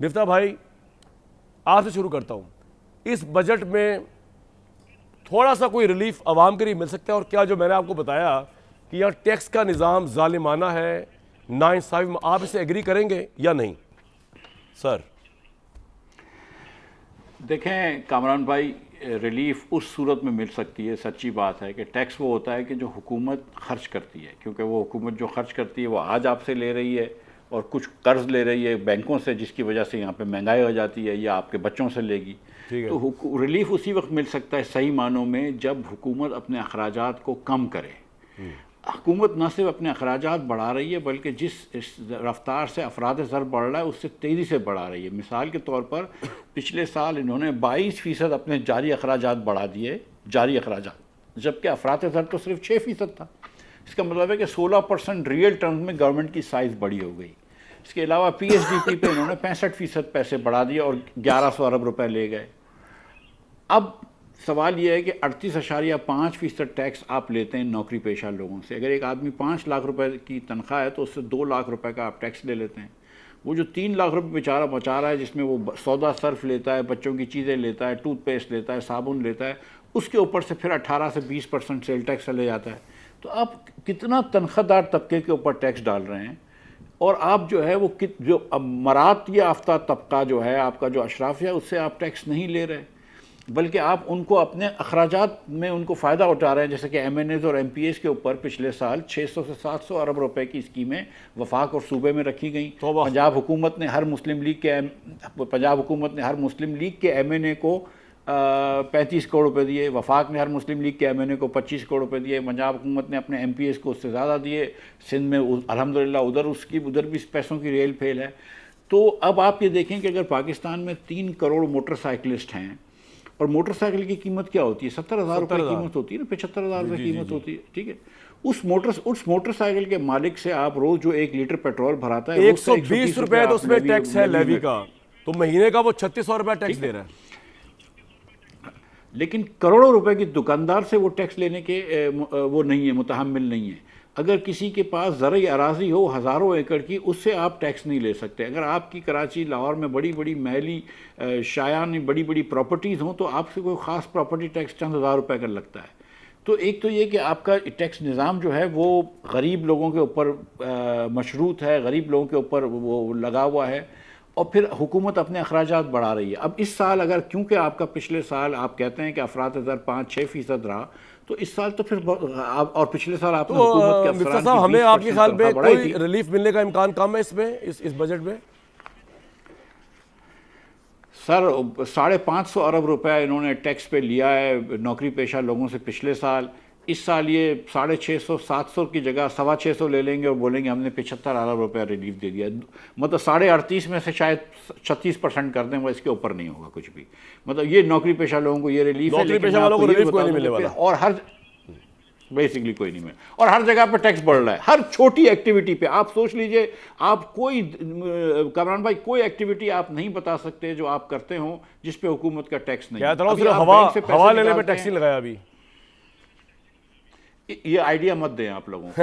مفتاح بھائی، آپ سے شروع کرتا ہوں. اس بجٹ میں تھوڑا سا کوئی ریلیف عوام کے لیے مل سکتا ہے؟ اور کیا جو میں نے آپ کو بتایا کہ یہاں ٹیکس کا نظام ظالمانہ ہے، ناانصافی، آپ اسے ایگری کریں گے یا نہیں سر؟ دیکھیں کامران بھائی، ریلیف اس صورت میں مل سکتی ہے. سچی بات ہے کہ ٹیکس وہ ہوتا ہے کہ جو حکومت خرچ کرتی ہے، کیونکہ وہ حکومت جو خرچ کرتی ہے وہ آج آپ سے لے رہی ہے اور کچھ قرض لے رہی ہے بینکوں سے، جس کی وجہ سے یہاں پہ مہنگائی ہو جاتی ہے، یا آپ کے بچوں سے لے گی. تو ریلیف اسی وقت مل سکتا ہے صحیح معنوں میں جب حکومت اپنے اخراجات کو کم کرے. حکومت نہ صرف اپنے اخراجات بڑھا رہی ہے بلکہ جس رفتار سے افراد زر بڑھ رہا ہے اس سے تیزی سے بڑھا رہی ہے. مثال کے طور پر پچھلے سال انہوں نے 22% اپنے جاری اخراجات بڑھا دیے، جاری اخراجات، جبکہ افراد زر تو صرف 6% تھا. اس کا مطلب ہے کہ 16% ریئل ٹرمز میں گورنمنٹ کی سائز بڑی ہو گئی. اس کے علاوہ پی ایس ڈی پی پہ انہوں نے 65% پیسے بڑھا دیے اور 1100 ارب روپے لے گئے. اب سوال یہ ہے کہ 38.5% ٹیکس آپ لیتے ہیں نوکری پیشہ لوگوں سے. اگر ایک آدمی 5 لاکھ روپے کی تنخواہ ہے تو اس سے 2 لاکھ روپے کا آپ ٹیکس لے لیتے ہیں. وہ جو 3 لاکھ روپے بیچارہ بچا رہا ہے، جس میں وہ سودا صرف لیتا ہے، بچوں کی چیزیں لیتا ہے، ٹوتھ پیسٹ لیتا ہے، صابن لیتا ہے، اس کے اوپر سے پھر 18 سے 20% سیل ٹیکس چلے جاتا ہے. تو آپ کتنا تنخواہ دار طبقے کے اوپر ٹیکس ڈال رہے ہیں. اور آپ جو ہے وہ جو مرات یافتہ طبقہ جو ہے آپ کا، جو اشرافیہ، اس سے آپ ٹیکس نہیں لے رہے، بلکہ آپ ان کو اپنے اخراجات میں ان کو فائدہ اٹھا رہے ہیں. جیسے کہ ایم این ایز اور ایم پی ایز کے اوپر پچھلے سال 600 سے 700 ارب روپے کی اسکیمیں وفاق اور صوبے میں رکھی گئیں. پنجاب حکومت نے ہر مسلم لیگ کے ایم این اے کو 35 کروڑ روپے دیے، وفاق نے ہر مسلم لیگ کے ایم این اے کو 25 کروڑ روپے دیے، پنجاب حکومت نے اپنے ایم پی ایز کو اس سے زیادہ دیے. سندھ میں الحمدللہ ادھر بھی پیسوں کی ریل پھیل ہے. تو اب آپ یہ دیکھیں کہ اگر پاکستان میں 3 کروڑ موٹر سائیکلسٹ ہیں، اور موٹر سائیکل کی قیمت کیا ہوتی ہے؟ 70,000 روپے قیمت ہوتی ہے نا، 75,000 روپے قیمت ہوتی ہے. ٹھیک ہے، اس موٹر سائیکل کے مالک سے آپ روز جو 1 لیٹر پیٹرول بھراتا ہے، 120 روپے تو اس میں ٹیکس ہے لیوی کا، تو مہینے کا وہ 3600 روپے ٹیکس دے رہا ہے. لیکن کروڑوں روپے کی دکاندار سے وہ ٹیکس لینے کے وہ نہیں ہے، متحمل نہیں ہے. اگر کسی کے پاس زرعی اراضی ہو ہزاروں ایکڑ کی، اس سے آپ ٹیکس نہیں لے سکتے. اگر آپ کی کراچی لاہور میں بڑی بڑی محلی شایان بڑی بڑی پراپرٹیز ہوں تو آپ سے کوئی خاص پراپرٹی ٹیکس چند ہزار روپے کا لگتا ہے. تو ایک تو یہ کہ آپ کا ٹیکس نظام جو ہے وہ غریب لوگوں کے اوپر مشروط ہے، غریب لوگوں کے اوپر وہ لگا ہوا ہے، اور پھر حکومت اپنے اخراجات بڑھا رہی ہے. اب اس سال اگر کیونکہ آپ کا پچھلے سال آپ کہتے ہیں کہ افراد زر 5-6% رہا، تو اس سال تو پھر اور پچھلے سال آپ نے حکومت کے افسران کی 20% ہمیں آپ کے خیال میں بڑھائی کوئی تھی. ریلیف ملنے کا امکان کم ہے اس میں، اس بجٹ میں؟ سر 550 ارب روپے انہوں نے ٹیکس پہ لیا ہے نوکری پیشہ لوگوں سے پچھلے سال. اس سال یہ 650-700 کی جگہ 650 لے لیں گے اور بولیں گے ہم نے 75 ارب روپے ریلیف دے دیا. مطلب 38.5 میں سے شاید 36% کر دیں، وہ اس کے اوپر نہیں ہوگا کچھ بھی. مطلب یہ نوکری پیشہ لوگوں کو یہ ریلیف ہے، نوکری پیشہ والوں کو ریلیف کوئی نہیں ملنے والا، اور بیسکلی کوئی نہیں ملے. اور ہر جگہ پہ ٹیکس بڑھ رہا ہے، ہر چھوٹی ایکٹیویٹی پہ. آپ سوچ لیجئے، آپ کوئی کامران بھائی کوئی ایکٹیویٹی آپ نہیں بتا سکتے جو آپ کرتے ہوں جس پہ حکومت کا ٹیکس نہیں. کہتا ہوں صرف ہوا لینے پہ ٹیکس نہیں لگایا ابھی. یہ آئیڈیا مت دیں آپ لوگوں کو.